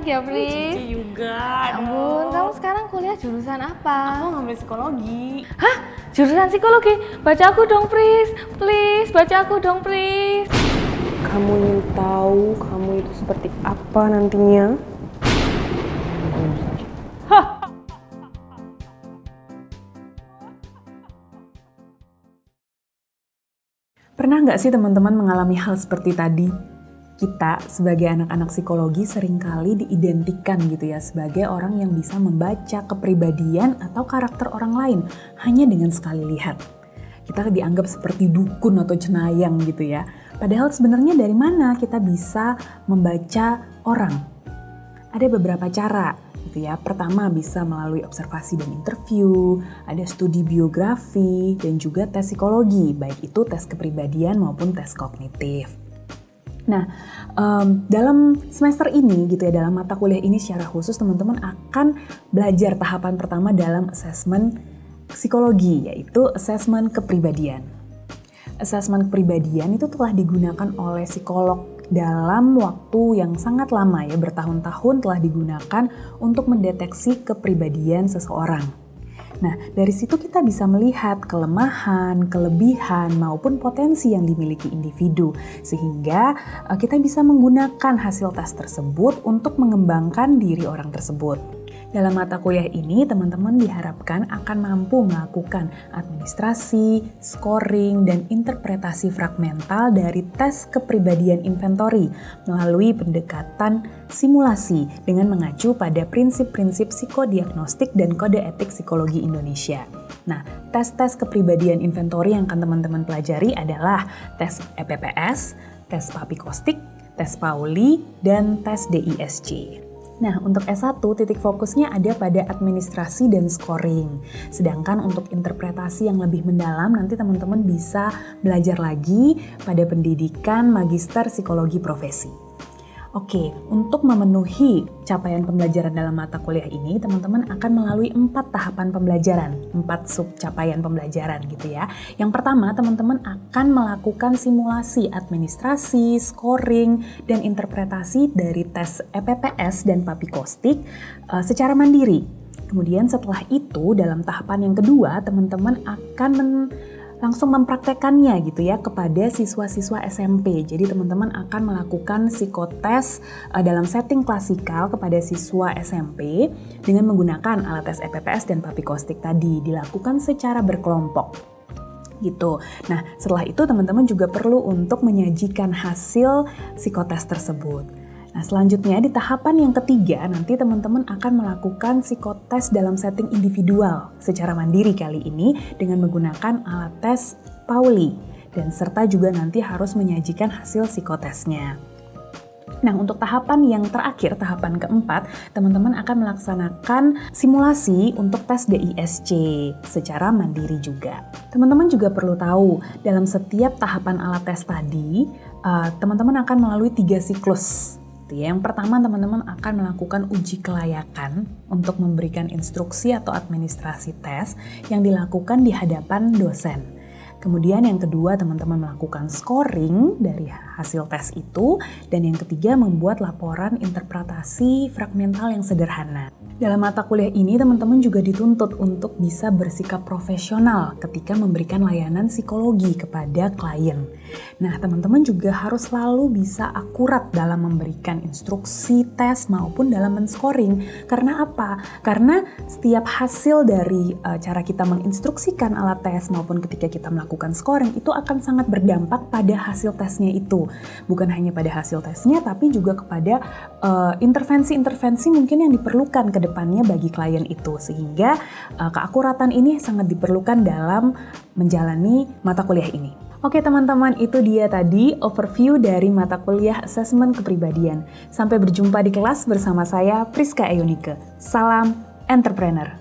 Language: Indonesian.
ya, Pris. Cici juga. Ya ampun, kamu sekarang kuliah jurusan apa? Aku ngambil psikologi. Hah? Jurusan psikologi? Baca aku dong, Pris. Please, baca aku dong, Pris. Kamu ingin tahu kamu itu seperti apa nantinya? Pernah nggak sih teman-teman mengalami hal seperti tadi? Kita sebagai anak-anak psikologi seringkali diidentikan gitu ya sebagai orang yang bisa membaca kepribadian atau karakter orang lain hanya dengan sekali lihat. Kita dianggap seperti dukun atau cenayang gitu ya. Padahal sebenarnya dari mana kita bisa membaca orang? Ada beberapa cara gitu ya. Pertama bisa melalui observasi dan interview, ada studi biografi dan juga tes psikologi, baik itu tes kepribadian maupun tes kognitif. Nah, dalam semester ini gitu ya, dalam mata kuliah ini secara khusus teman-teman akan belajar tahapan pertama dalam asesmen psikologi, yaitu asesmen kepribadian. Asesmen kepribadian itu telah digunakan oleh psikolog dalam waktu yang sangat lama ya, bertahun-tahun telah digunakan untuk mendeteksi kepribadian seseorang. Nah, dari situ kita bisa melihat kelemahan, kelebihan, maupun potensi yang dimiliki individu. Sehingga kita bisa menggunakan hasil tes tersebut untuk mengembangkan diri orang tersebut. Dalam mata kuliah ini, teman-teman diharapkan akan mampu melakukan administrasi, scoring, dan interpretasi fragmental dari tes kepribadian inventory melalui pendekatan simulasi dengan mengacu pada prinsip-prinsip psikodiagnostik dan kode etik psikologi Indonesia. Nah, tes-tes kepribadian inventory yang akan teman-teman pelajari adalah tes EPPS, tes Papikostik, tes Pauli, dan tes DISC. Nah, untuk S1 titik fokusnya ada pada administrasi dan scoring. Sedangkan untuk interpretasi yang lebih mendalam nanti teman-teman bisa belajar lagi pada pendidikan Magister Psikologi Profesi. Oke, untuk memenuhi capaian pembelajaran dalam mata kuliah ini, teman-teman akan melalui 4 tahapan pembelajaran, 4 sub capaian pembelajaran gitu ya. Yang pertama, teman-teman akan melakukan simulasi administrasi, scoring, dan interpretasi dari tes EPPS dan Papikostik secara mandiri. Kemudian setelah itu, dalam tahapan yang kedua, teman-teman akan langsung mempraktekannya gitu ya kepada siswa-siswa SMP. Jadi teman-teman akan melakukan psikotes dalam setting klasikal kepada siswa SMP dengan menggunakan alat tes EPPS dan Papikostik tadi, dilakukan secara berkelompok gitu. Nah, setelah itu teman-teman juga perlu untuk menyajikan hasil psikotes tersebut. Nah, selanjutnya di tahapan yang ketiga nanti teman-teman akan melakukan psikotes dalam setting individual secara mandiri kali ini dengan menggunakan alat tes Pauli dan serta juga nanti harus menyajikan hasil psikotesnya. Nah, untuk tahapan yang terakhir, tahapan keempat, teman-teman akan melaksanakan simulasi untuk tes DISC secara mandiri juga. Teman-teman juga perlu tahu, dalam setiap tahapan alat tes tadi, teman-teman akan melalui 3 siklus. Yang pertama, teman-teman akan melakukan uji kelayakan untuk memberikan instruksi atau administrasi tes yang dilakukan di hadapan dosen. Kemudian yang kedua, teman-teman melakukan scoring dari hasil tes itu. Dan yang ketiga, membuat laporan interpretasi fragmental yang sederhana. Dalam mata kuliah ini, teman-teman juga dituntut untuk bisa bersikap profesional ketika memberikan layanan psikologi kepada klien. Nah, teman-teman juga harus selalu bisa akurat dalam memberikan instruksi tes maupun dalam men-scoring. Karena apa? Karena setiap hasil dari cara kita menginstruksikan alat tes maupun ketika kita melakukan scoring itu akan sangat berdampak pada hasil tesnya itu. Bukan hanya pada hasil tesnya, tapi juga kepada intervensi-intervensi mungkin yang diperlukan ke depannya bagi klien itu. Sehingga keakuratan ini sangat diperlukan dalam menjalani mata kuliah ini. Oke teman-teman, itu dia tadi overview dari mata kuliah asesmen kepribadian. Sampai berjumpa di kelas bersama saya Priska Eyonike. Salam entrepreneur.